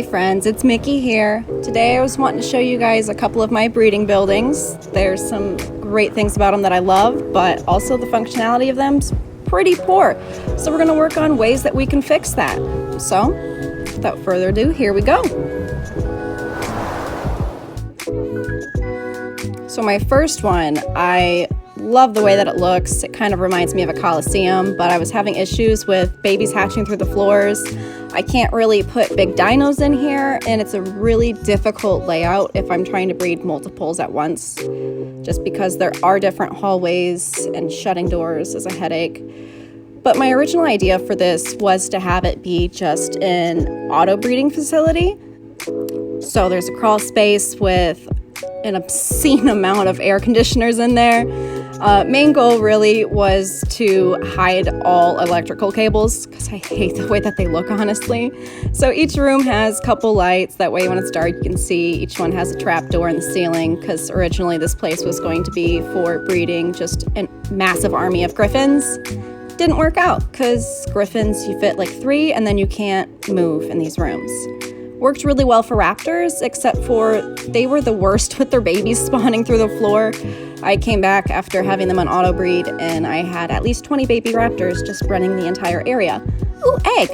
friends, it's Mickey here. Today I was wanting to show you guys a couple of my breeding buildings. There's some great things about them that I love, but also the functionality of them's pretty poor. So we're going to work on ways that we can fix that. So without further ado, here we go. So my first one, I love the way that it looks. It kind of reminds me of a coliseum, but I was having issues with babies hatching through the floors. I can't really put big dinos in here, and it's a really difficult layout if I'm trying to breed multiples at once, just because there are different hallways and shutting doors is a headache. But my original idea for this was to have it be just an auto breeding facility. So there's a crawl space with an obscene amount of air conditioners in there. Main goal really was to hide all electrical cables because I hate the way that they look, honestly. So each room has a couple lights. That way when it's dark you can see. Each one has a trap door in the ceiling because originally this place was going to be for breeding just a massive army of griffins. Didn't work out because griffins, you fit like 3 and then you can't move in these rooms. Worked really well for raptors, except for they were the worst with their babies spawning through the floor. I came back after having them on auto breed and I had at least 20 baby raptors just running the entire area. Ooh, egg!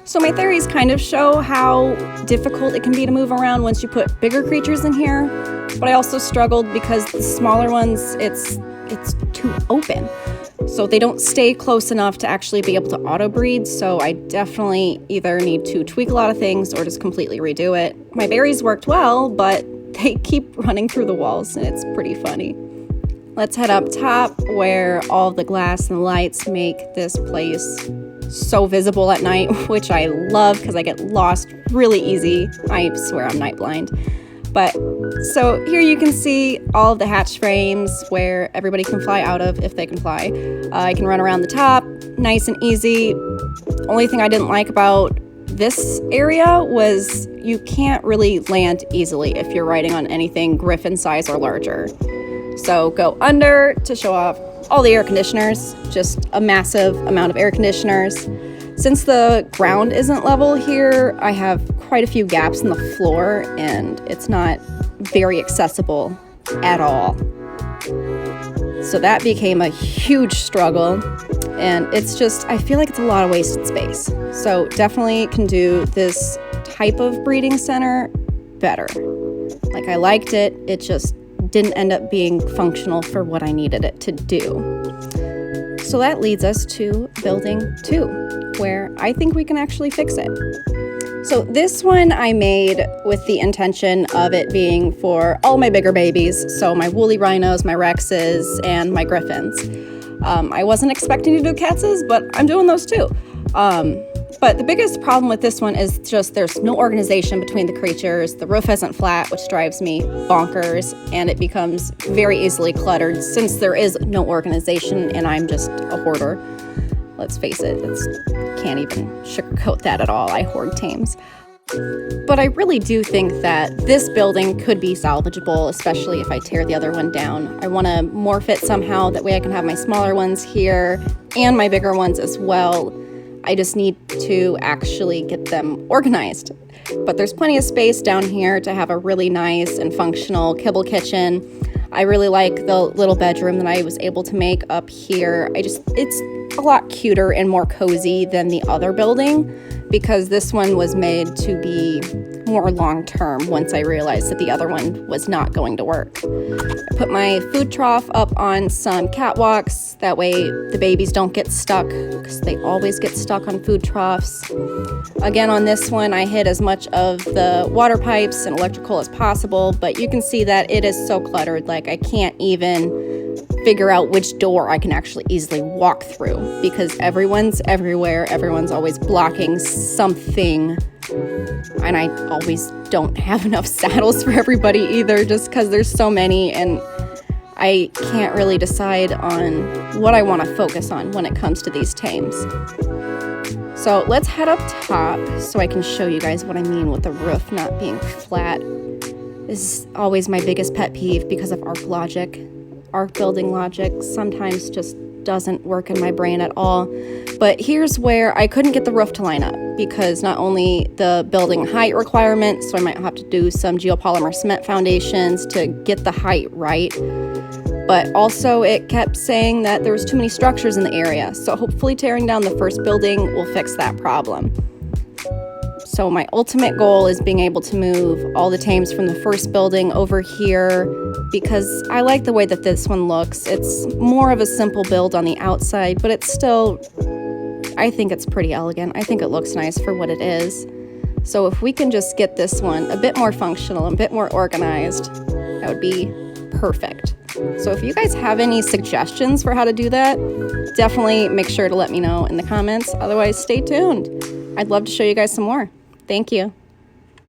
So my theories kind of show how difficult it can be to move around once you put bigger creatures in here, but I also struggled because the smaller ones, it's too open. So they don't stay close enough to actually be able to auto breed, so I definitely either need to tweak a lot of things or just completely redo it. My berries worked well, but they keep running through the walls and it's pretty funny. Let's head up top where all the glass and lights make this place so visible at night, which I love because I get lost really easy. I swear I'm night blind. But so here you can see all of the hatch frames where everybody can fly out of if they can fly. I can run around the top, nice and easy. Only thing I didn't like about this area was you can't really land easily if you're riding on anything griffin size or larger. So go under to show off all the air conditioners, just a massive amount of air conditioners. Since the ground isn't level here, I have quite a few gaps in the floor and it's not very accessible at all. So that became a huge struggle and it's just, I feel like it's a lot of wasted space. So definitely can do this type of breeding center better. Like I liked it, it just didn't end up being functional for what I needed it to do. So that leads us to building 2, where I think we can actually fix it. So this one I made with the intention of it being for all my bigger babies, so my woolly rhinos, my rexes, and my griffins. I wasn't expecting to do catses, but I'm doing those too. But the biggest problem with this one is just there's no organization between the creatures. The roof isn't flat, which drives me bonkers, and it becomes very easily cluttered since there is no organization and I'm just a hoarder. Let's face it, can't even sugarcoat that at all. I hoard tames. But I really do think that this building could be salvageable, especially if I tear the other one down. I want to morph it somehow, that way I can have my smaller ones here and my bigger ones as well. I just need to actually get them organized. But there's plenty of space down here to have a really nice and functional kibble kitchen. I really like the little bedroom that I was able to make up here. It's a lot cuter and more cozy than the other building because this one was made to be more long-term once I realized that the other one was not going to work. I put my food trough up on some catwalks, that way the babies don't get stuck because they always get stuck on food troughs. Again, on this one I hid as much of the water pipes and electrical as possible, but you can see that it is so cluttered, like I can't even figure out which door I can actually easily walk through because everyone's everywhere, everyone's always blocking something. And I always don't have enough saddles for everybody either, just because there's so many and I can't really decide on what I want to focus on when it comes to these tames. So let's head up top so I can show you guys what I mean with the roof not being flat. This is always my biggest pet peeve because of arc logic. Arc building logic sometimes just doesn't work in my brain at all. But here's where I couldn't get the roof to line up, because not only the building height requirements, so I might have to do some geopolymer cement foundations to get the height right, but also it kept saying that there was too many structures in the area. So hopefully tearing down the first building will fix that problem. So my ultimate goal is being able to move all the Thames from the first building over here, because I like the way that this one looks. It's more of a simple build on the outside, but it's still, I think it's pretty elegant. I think it looks nice for what it is. So if we can just get this one a bit more functional, a bit more organized, that would be perfect. So if you guys have any suggestions for how to do that, definitely make sure to let me know in the comments. Otherwise, stay tuned. I'd love to show you guys some more. Thank you.